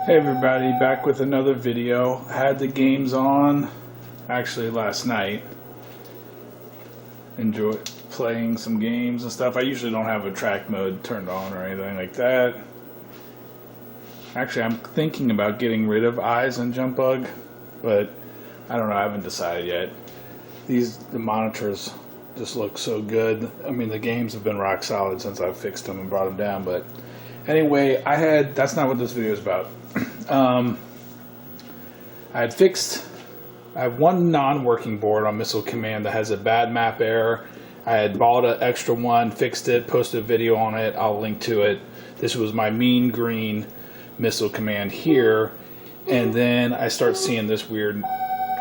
Hey everybody, back with another video. Had the games on actually last night. Enjoyed playing some games and stuff. I usually don't have a track mode turned on or anything like that. Actually, I'm thinking about getting rid of eyes and jump bug, but I don't know, I haven't decided yet. The monitors just look so good. I mean, the games have been rock solid since I've fixed them and brought them down, but anyway, that's not what this video is about. I have one non-working board on Missile Command that has a bad map error. I had bought an extra one, fixed it, posted a video on it. I'll link to it. This was my mean green Missile Command here, and then I start seeing this weird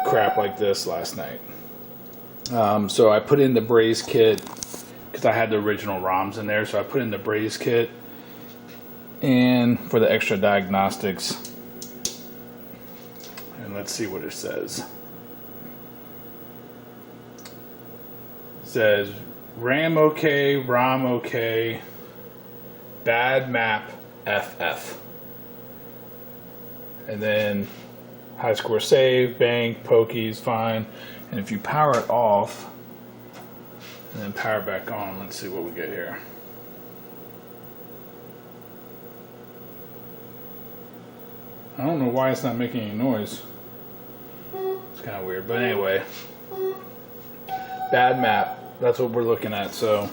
crap like this last night. So I put in the Braze kit because I had the original ROMs in there, so I put in the Braze kit and for the extra diagnostics. And let's see what it says. It says RAM okay, ROM okay, bad map FF. And then high score save, bank, pokies, fine. And if you power it off and then power back on, let's see what we get here. I don't know why it's not making any noise. It's kind of weird, but anyway. Bad map. That's what we're looking at. So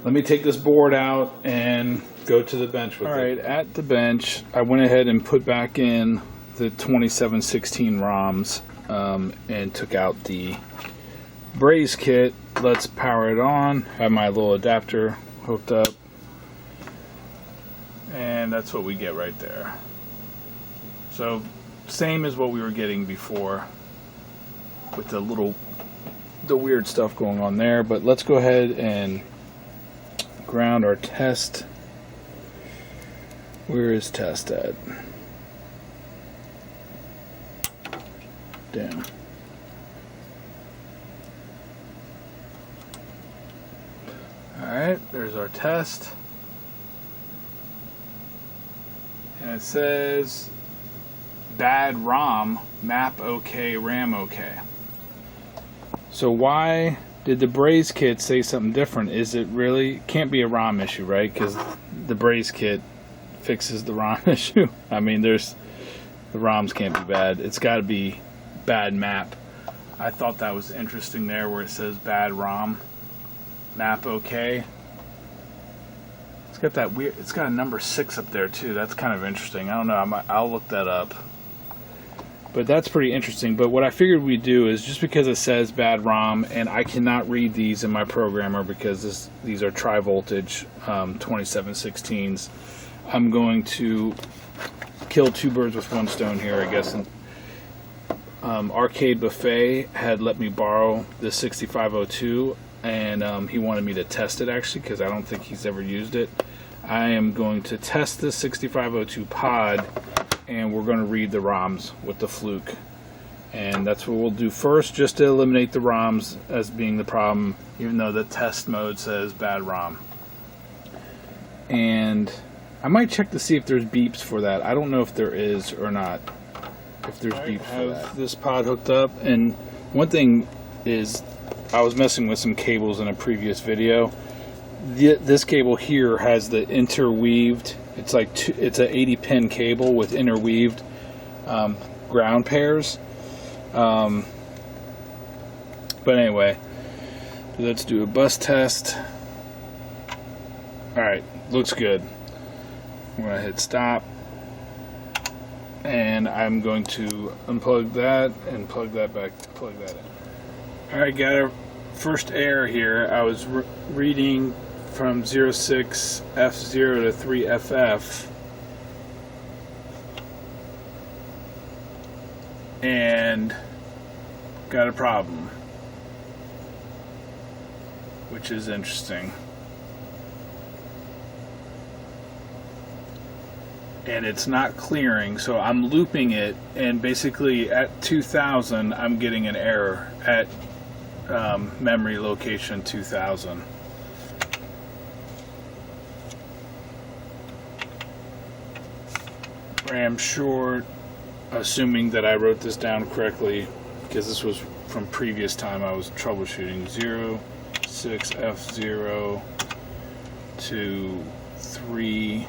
let me take this board out and go to the bench with it. Alright, at the bench, I went ahead and put back in the 2716 ROMs and took out the Braze kit. Let's power it on. Have my little adapter hooked up. And that's what we get right there. So, same as what we were getting before with the weird stuff going on there, but let's go ahead and ground our test. Where is test at? Damn. Alright, there's our test. And it says bad ROM, map okay, RAM okay. So why did the Braze kit say something different? Is it really, can't be a ROM issue, right? Because the Braze kit fixes the ROM issue. I mean, the ROMs can't be bad. It's got to be bad map. I thought that was interesting there where it says bad ROM, map okay. It's got that weird, it's got a number 6 up there too. That's kind of interesting. I don't know, I'll look that up. But that's pretty interesting. But what I figured we'd do is, just because it says bad ROM, and I cannot read these in my programmer because these are tri-voltage 2716s, I'm going to kill two birds with one stone here, I guess. And, Arcade Buffet had let me borrow the 6502, and he wanted me to test it actually because I don't think he's ever used it. I am going to test the 6502 pod, and we're going to read the ROMs with the Fluke. And that's what we'll do first, just to eliminate the ROMs as being the problem, even though the test mode says bad ROM. And I might check to see if there's beeps for that. I don't know if there is or not. If there's beeps for that. I have this pod hooked up, and one thing is, I was messing with some cables in a previous video. This cable here has the interweaved, it's like it's an 80 pin cable with interweaved ground pairs. But anyway, let's do a bus test. Alright, looks good. I'm going to hit stop, and I'm going to unplug that and plug that back, plug that in. Alright, got our first error here. I was reading from 06F0 to 3FF, and got a problem, which is interesting. And it's not clearing, so I'm looping it, and basically at 2000 I'm getting an error at memory location 2000. RAM short, assuming that I wrote this down correctly, because this was from previous time I was troubleshooting. 06F0 to 3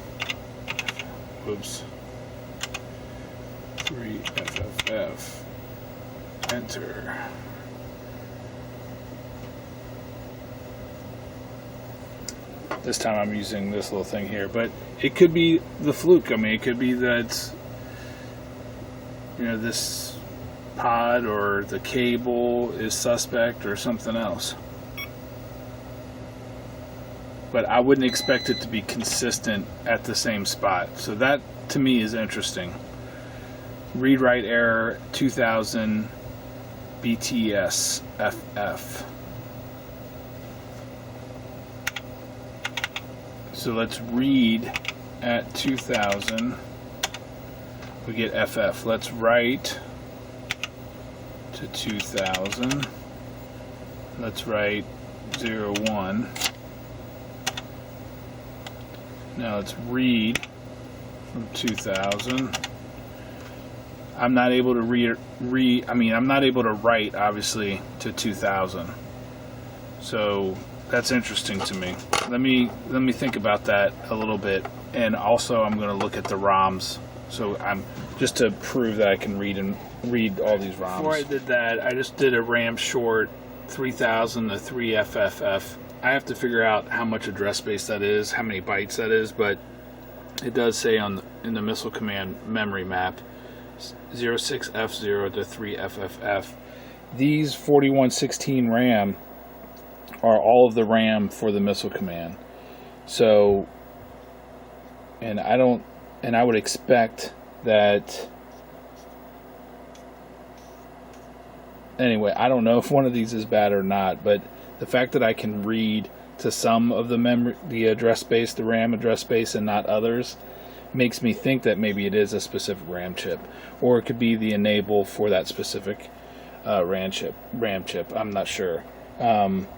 FFF, enter. This time I'm using this little thing here, but it could be the fluke. I mean, it could be that, you know, this pod or the cable is suspect or something else. But I wouldn't expect it to be consistent at the same spot. So that to me is interesting. Read write error 2000 BTS FF. So let's read at 2000. We get FF. Let's write to 2000. Let's write 01. Now let's read from 2000. I'm not able to I'm not able to write, obviously, to 2000. So that's interesting to me. Let me think about that a little bit, and also I'm going to look at the ROMs. So I'm just to prove that I can read all these ROMs. Before I did that, I just did a RAM short 3000 to 3FFF. I have to figure out how much address space that is, how many bytes that is, but it does say in the missile command memory map 06F0 to 3FFF. These 4116 RAM are all of the RAM for the missile command. So, and I would expect that. Anyway, I don't know if one of these is bad or not, but the fact that I can read to some of the memory, the address space, the RAM address space, and not others, makes me think that maybe it is a specific RAM chip, or it could be the enable for that specific RAM chip. I'm not sure. I'm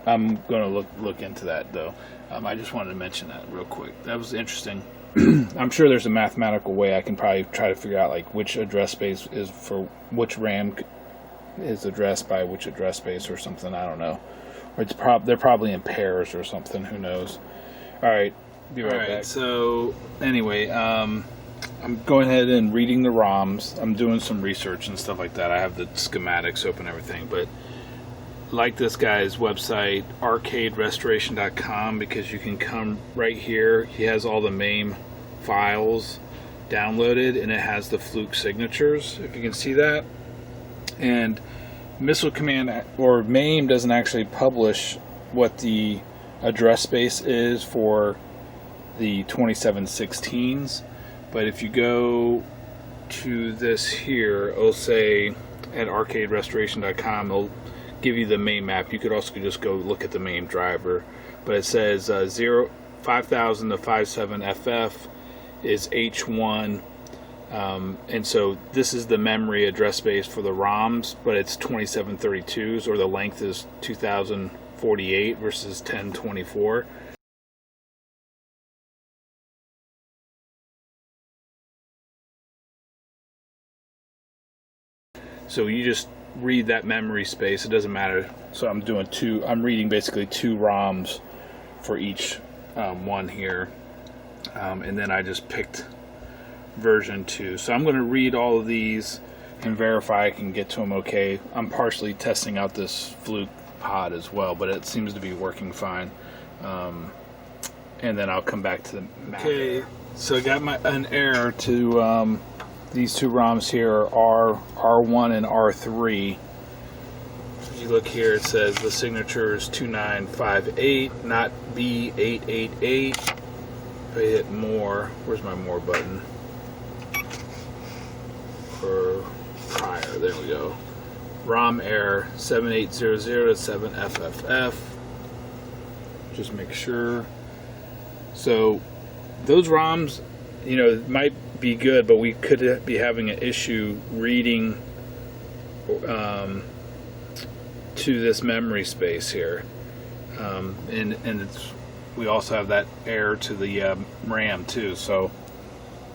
going to look into that though. I just wanted to mention that real quick. That was interesting. I'm sure there's a mathematical way I can probably try to figure out like which address space is for which RAM is addressed by which address space or something. I don't know. Or they're probably in pairs or something. Who knows? All right. Be right back. So anyway, I'm going ahead and reading the ROMs. I'm doing some research and stuff like that. I have the schematics open and everything, but like this guy's website, arcaderestoration.com, because you can come right here. He has all the MAME files downloaded, and it has the Fluke signatures, if you can see that. And Missile Command or MAME doesn't actually publish what the address space is for the 2716s, but if you go to this here, it'll say at arcaderestoration.com, it'll give you the MAME map. You could also just go look at the MAME driver, but it says 5000 to 57FF is H1, and so this is the memory address space for the ROMs, but it's 2732s, or the length is 2048 versus 1024. So you just read that memory space. It doesn't matter. So I'm reading basically two ROMs for each one here, and then I just picked version 2. So I'm going to read all of these and verify I can get to them okay. I'm partially testing out this Fluke pod as well, but it seems to be working fine. And then I'll come back to the map. Okay, so I got an error to these two ROMs here are R1 and R3. If you look here, it says the signature is 2958, not B888. If I hit more, where's my more button? For prior, there we go. ROM error 7800 to 7FFF. Just make sure. So those ROMs, you know, might be good, but we could be having an issue reading to this memory space here, and we also have that error to the RAM too. So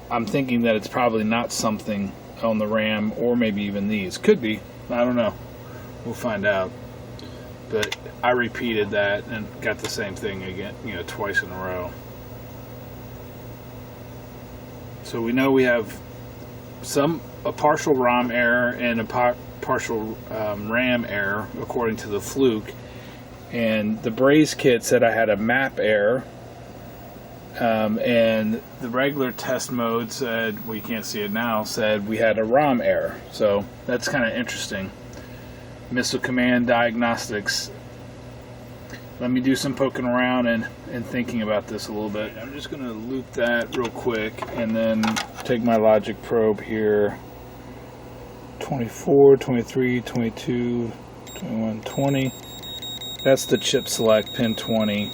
I'm thinking that it's probably not something on the RAM, or maybe even these. Could be. I don't know. We'll find out. But I repeated that and got the same thing again, twice in a row. So we know we have a partial ROM error and a partial RAM error according to the Fluke. And the Braze kit said I had a map error. And the regular test mode said, well, you can't see it now, said we had a ROM error. So that's kind of interesting. Missile Command Diagnostics. Let me do some poking around and thinking about this a little bit. I'm just going to loop that real quick and then take my logic probe here. 24, 23, 22, 21, 20. That's the chip select, pin 20.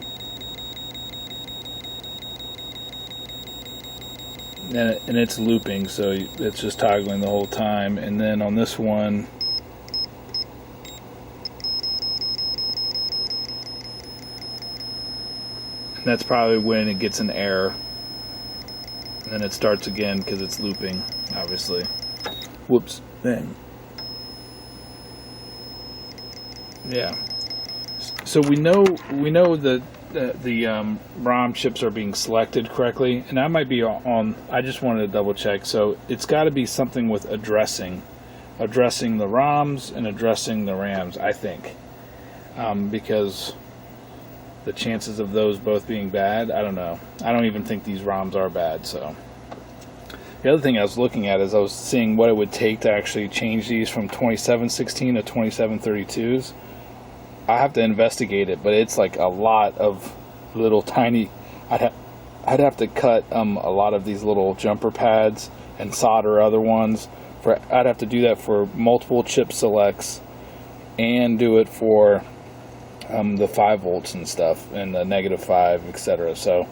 And it's looping, so it's just toggling the whole time. And then on this one, that's probably when it gets an error. And then it starts again because it's looping, obviously. Whoops. Bang. Yeah. So we know that the ROM chips are being selected correctly, and I might be on. I just wanted to double check. So it's got to be something with addressing the ROMs and addressing the RAMs, I think, because the chances of those both being bad, I don't know. I don't even think these ROMs are bad. So the other thing I was looking at is I was seeing what it would take to actually change these from 2716 to 2732s. I have to investigate it, but it's like a lot of little tiny. I'd have to cut a lot of these little jumper pads and solder other ones. I'd have to do that for multiple chip selects and do it for the 5 volts and stuff and the -5, etc. So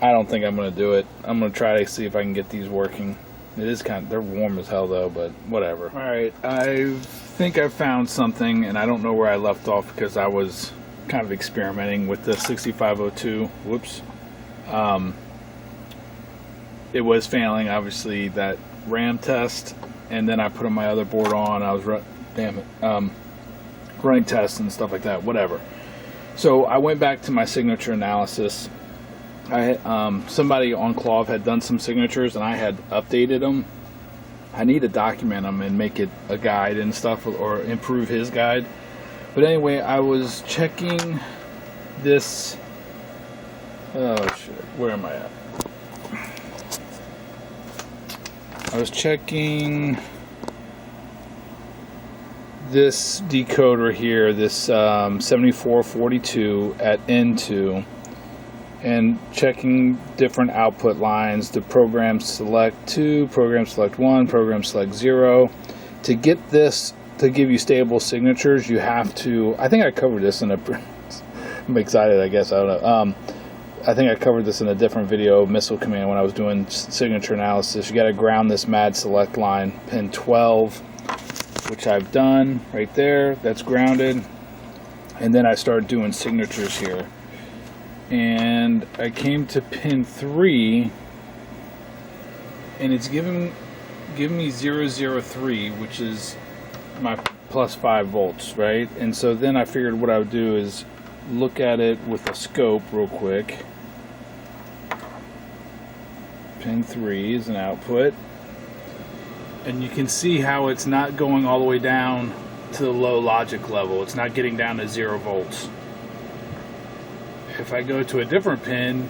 I don't think I'm going to do it. I'm going to try to see if I can get these working. It is they're warm as hell though, but whatever. Alright, I think I found something, and I don't know where I left off because I was kind of experimenting with the 6502. Whoops. It was failing, obviously, that RAM test, and then I put on my other board on. I was running tests and stuff like that, whatever. So I went back to my signature analysis. Somebody on Clove had done some signatures and I had updated them. I need to document them and make it a guide and stuff, or improve his guide. But anyway, I was checking this. Oh shit, where am I at? I was checking this decoder here, this 7442 at N2, and checking different output lines, the program select 2, program select 1, program select 0. To get this to give you stable signatures, you have to, I think I covered this in a, I'm excited, I guess, I don't know. I think I covered this in a different video, Missile Command, when I was doing signature analysis. You got to ground this MAD select line, pin 12, which I've done right there. That's grounded. And then I started doing signatures here. And I came to pin 3, and it's giving me 003, which is my plus 5 volts, right? And so then I figured what I would do is look at it with a scope real quick. Pin 3 is an output, and you can see how it's not going all the way down to the low logic level. It's not getting down to 0 volts. If I go to a different pin,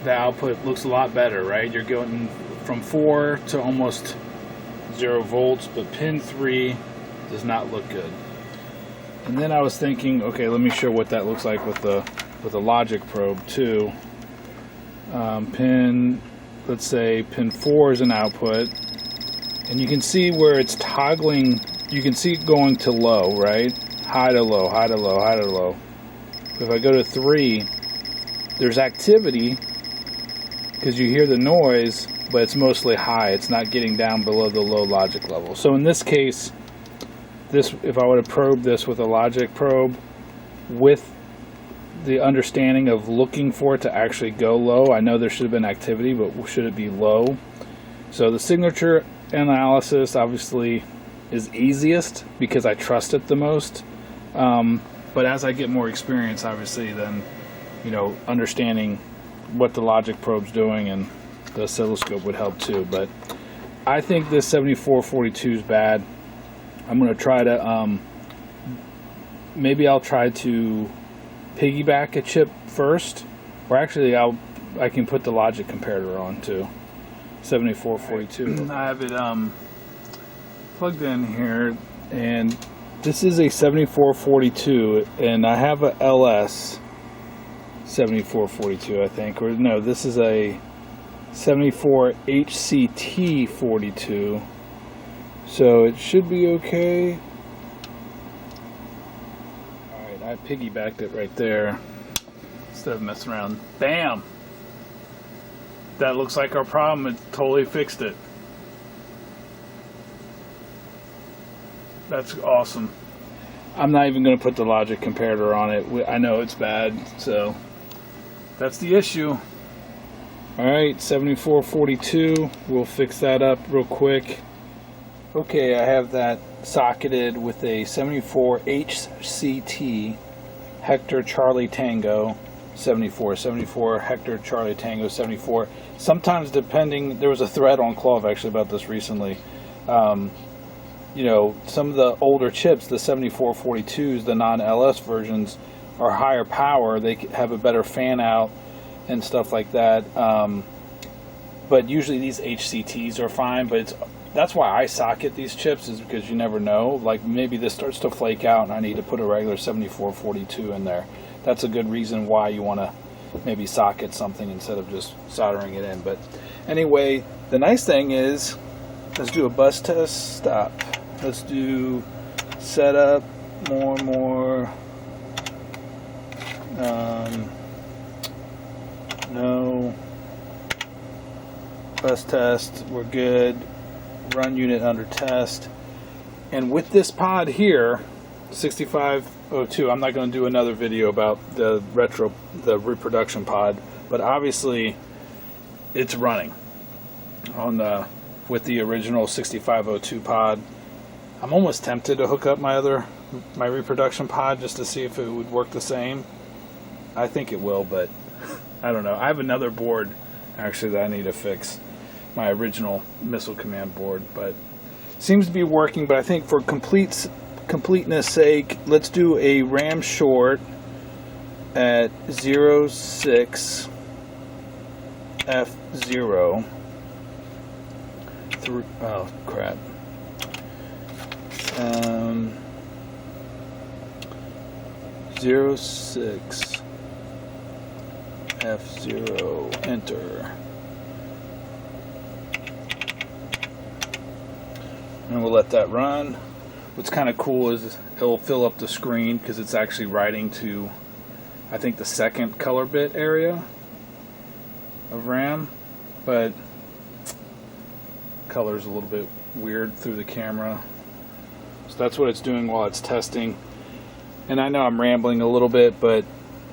the output looks a lot better, right? You're going from 4 to almost 0 volts, but pin 3 does not look good. And then I was thinking, okay, let me show what that looks like with the logic probe too. Let's say pin 4 is an output, and you can see where it's toggling. You can see it going to low, right? High to low, high to low, high to low. If I go to 3, there's activity because you hear the noise, but it's mostly high. It's not getting down below the low logic level. So in this case, if I would have probed this with a logic probe with the understanding of looking for it to actually go low, I know there should have been activity, but should it be low? So the signature analysis obviously is easiest because I trust it the most. But as I get more experience, obviously, then, you know, understanding what the logic probe's doing and the oscilloscope would help too. But I think this 7442 is bad. I'm going to try to, maybe I'll try to piggyback a chip first, or actually I can put the logic comparator on too. 7442. I have it plugged in here, and this is a 7442, and I have a LS 7442, I think, or no, this is a 74 HCT 42, so it should be okay. Alright, I piggybacked it right there instead of messing around. Bam! That looks like our problem. It totally fixed it. That's awesome. I'm not even going to put the logic comparator on it. I know it's bad, so that's the issue. Alright, 7442. We'll fix that up real quick. Okay, I have that socketed with a 74 HCT Hector Charlie Tango 74 Hector Charlie Tango 74. Sometimes, depending, there was a thread on Clove actually about this recently. You know, some of the older chips, the 7442s, the non-LS versions, are higher power. They have a better fan out and stuff like that. But usually these HCTs are fine. But that's why I socket these chips, is because you never know. Like, maybe this starts to flake out and I need to put a regular 7442 in there. That's a good reason why you want to maybe socket something instead of just soldering it in. But anyway, the nice thing is, let's do a bus test. Stop. Let's do setup. More. No. Bus test. We're good. Run unit under test. And with this pod here, 6502, I'm not going to do another video about the reproduction pod, but obviously it's running on with the original 6502 pod. I'm almost tempted to hook up my reproduction pod just to see if it would work the same. I think it will, but I don't know. I have another board actually that I need to fix, my original Missile Command board, but it seems to be working. But I think for completeness sake, let's do a RAM short at 06 F0 through, oh crap, 06 F0, enter, and we'll let that run. What's kind of cool is it'll fill up the screen because it's actually writing to, I think, the second color bit area of RAM, but color's a little bit weird through the camera. So that's what it's doing while it's testing. And I know I'm rambling a little bit, but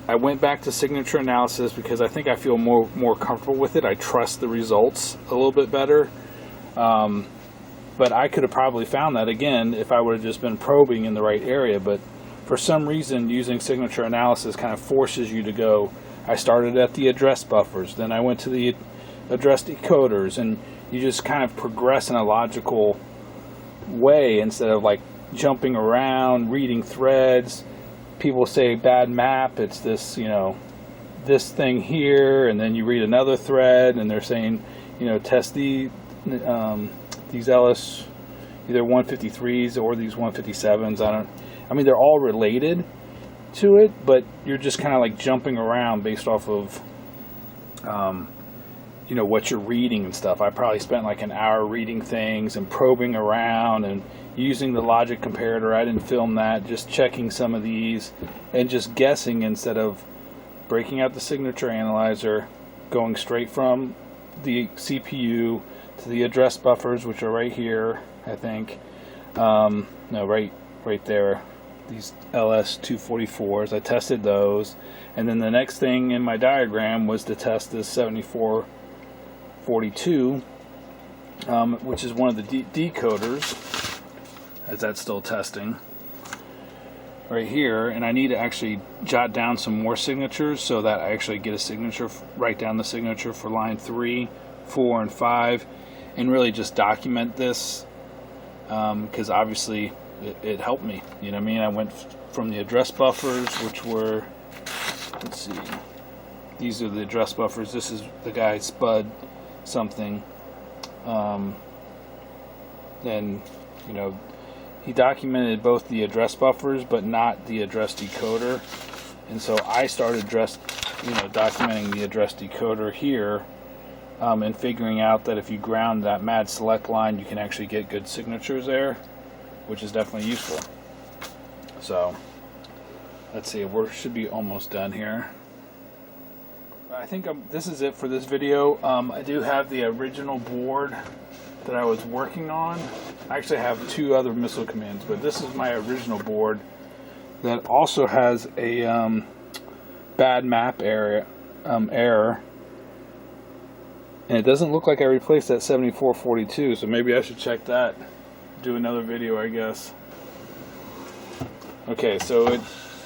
I went back to signature analysis because I think I feel more comfortable with it. I trust the results a little bit better. But I could have probably found that again if I would have just been probing in the right area. But for some reason, using signature analysis kind of forces you to go, I started at the address buffers, then I went to the address decoders, and you just kind of progress in a logical way instead of like jumping around, reading threads. People say bad map, it's this, you know, this thing here, and then you read another thread and they're saying, you know, test these LS, either 153s or these 157s. I mean, they're all related to it, but you're just kind of like jumping around based off of, you know, what you're reading and stuff. I probably spent like an hour reading things and probing around and using the logic comparator. I didn't film that, just checking some of these and just guessing instead of breaking out the signature analyzer, going straight from the CPU to the address buffers, which are right here, I think. No, right there. These LS244s, I tested those, and then the next thing in my diagram was to test this 7442 which is one of the decoders, as that's still testing right here. And I need to actually jot down some more signatures so that I actually get a signature, write down the signature for line 3, 4, and 5, and really just document this, because obviously it helped me. You know what I mean? I went from the address buffers, which were, let's see, these are the address buffers. This is the guy Spud something. And you know, he documented both the address buffers but not the address decoder, and so I started documenting the address decoder here, and figuring out that if you ground that mad select line, you can actually get good signatures there, which is definitely useful. So let's see, we should be almost done here. I think this is it for this video. I do have the original board that I was working on. I actually have 2 other missile commands, but this is my original board that also has a bad map error, and it doesn't look like I replaced that 7442, so maybe I should check that, do another video, I guess. Okay, so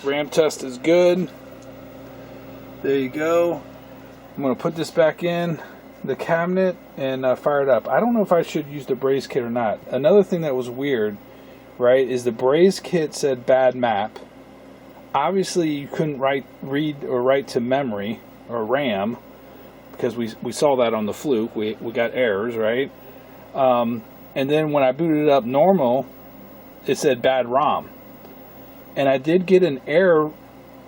RAM test is good. There you go. I'm going to put this back in the cabinet and fire it up. I don't know if I should use the braze kit or not. Another thing that was weird, right, is the braze kit said bad map. Obviously you couldn't read or write to memory or RAM, because we saw that on the Fluke. We got errors, right? And then when I booted it up normal, it said bad ROM. And I did get an error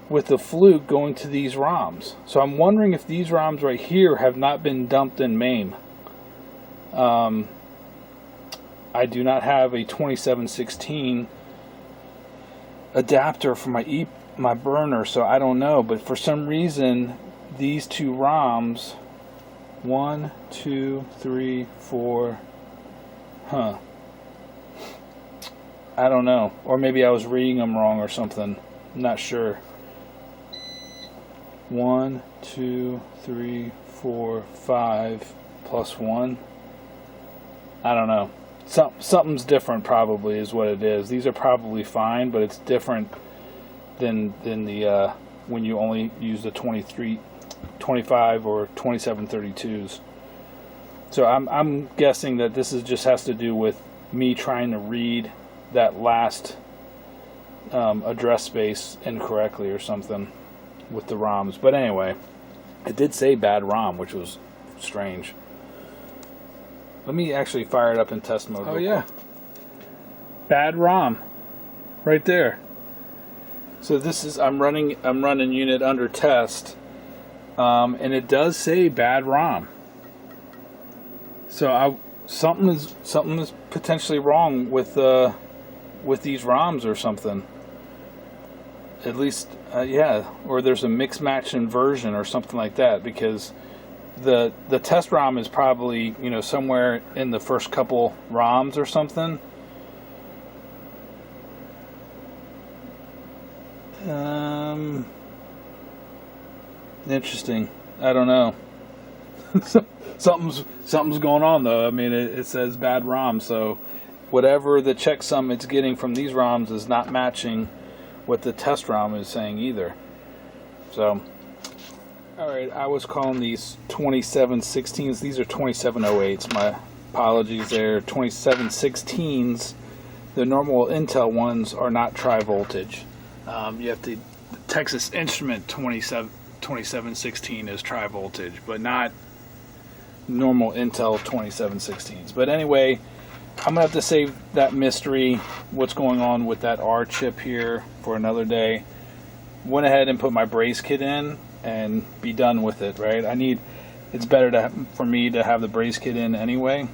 with the Fluke going to these ROMs. So I'm wondering if these ROMs right here have not been dumped in MAME. I do not have a 2716 adapter for my burner, so I don't know. But for some reason, these 2 ROMs, 1, 2, 3, 4, I don't know. Or maybe I was reading them wrong or something. I'm not sure. 1, 2, 3, 4, 5 plus 1. I don't know. Something's different, probably, is what it is. These are probably fine, but it's different than the when you only use the 23, 25 or 2732s. So I'm guessing that this just has to do with me trying to read that last address space incorrectly or something with the ROMs. But anyway, it did say bad ROM, which was strange. Let me actually fire it up in test mode. Oh yeah, bad ROM right there. So this is I'm running unit under test, and it does say bad ROM. So something is potentially wrong with these ROMs or something. At least, yeah, or there's a mix match inversion or something like that, because the test ROM is probably, you know, somewhere in the first couple ROMs or something. Interesting. I don't know. Something's going on though. I mean, it says bad ROM, so whatever the checksum it's getting from these ROMs is not matching what the test ROM is saying either. So, alright, I was calling these 2716s. These are 2708s. My apologies there. 2716s. The normal Intel ones are not tri-voltage. You have to, the Texas Instrument 2716 is tri-voltage, but not normal Intel 2716s. But anyway, I'm gonna have to save that mystery, what's going on with that R chip here, for another day. Went ahead and put my braze kit in and be done with it, right? It's better for me to have the braze kit in anyway,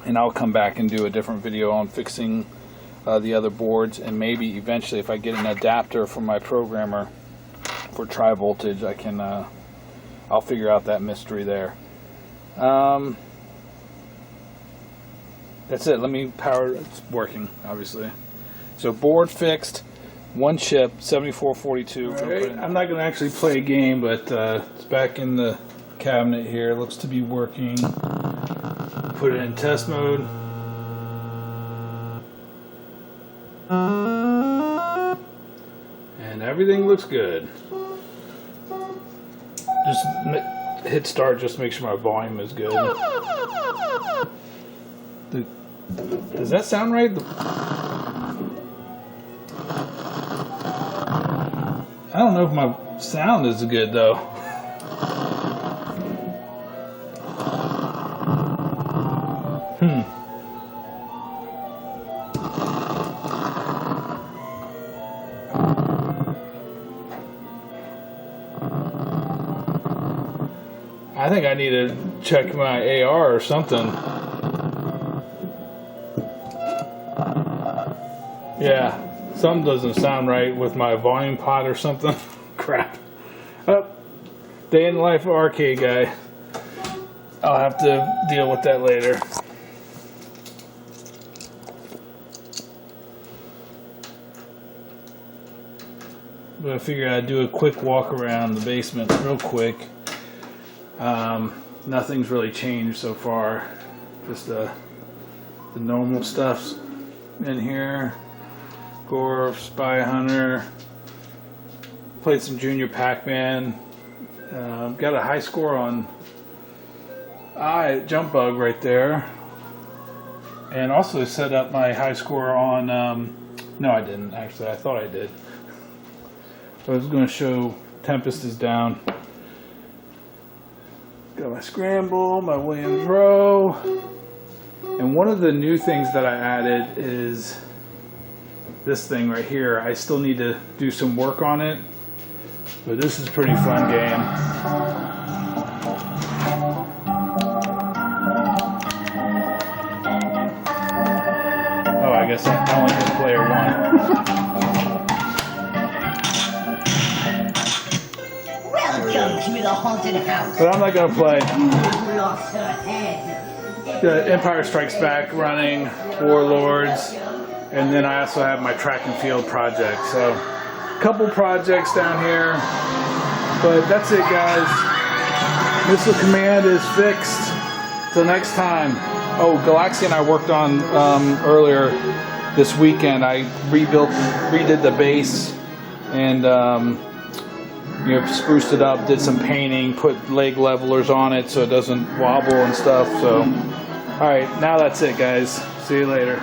and I'll come back and do a different video on fixing the other boards, and maybe eventually if I get an adapter from my programmer for tri-voltage, I can I'll figure out that mystery there. That's it. Let me power. It's working, obviously. So board fixed, one chip, 7442. Right. I'm not going to actually play a game, but it's back in the cabinet here. It looks to be working put it in test mode. And everything looks good. Just hit start, just make sure my volume is good. Does that sound right? I don't know if my sound is good though. I think I need to check my AR or something. Yeah, something doesn't sound right with my volume pot or something. Crap. Oh, day in the life of arcade guy. I'll have to deal with that later. But I figured I'd do a quick walk around the basement real quick. Nothing's really changed so far. Just the normal stuff's in here. Gore, Spy Hunter. Played some Junior Pac-Man. Got a high score on Jump Bug right there. And also set up my high score on... no, I didn't actually. I thought I did. I was going to show Tempest is down. Got my Scramble, my Williams Row. And one of the new things that I added is this thing right here. I still need to do some work on it, but this is a pretty fun game. Oh, I guess I only hit player one. Welcome to the haunted house. But I'm not going to play. Empire Strikes Back running, Warlords, and then I also have my track and field project. So, a couple projects down here. But that's it, guys. Missile Command is fixed. Till next time. Oh, Galaxy and I worked on earlier this weekend. I redid the base and spruced it up, did some painting, put leg levelers on it so it doesn't wobble and stuff. So, all right, now that's it, guys. See you later.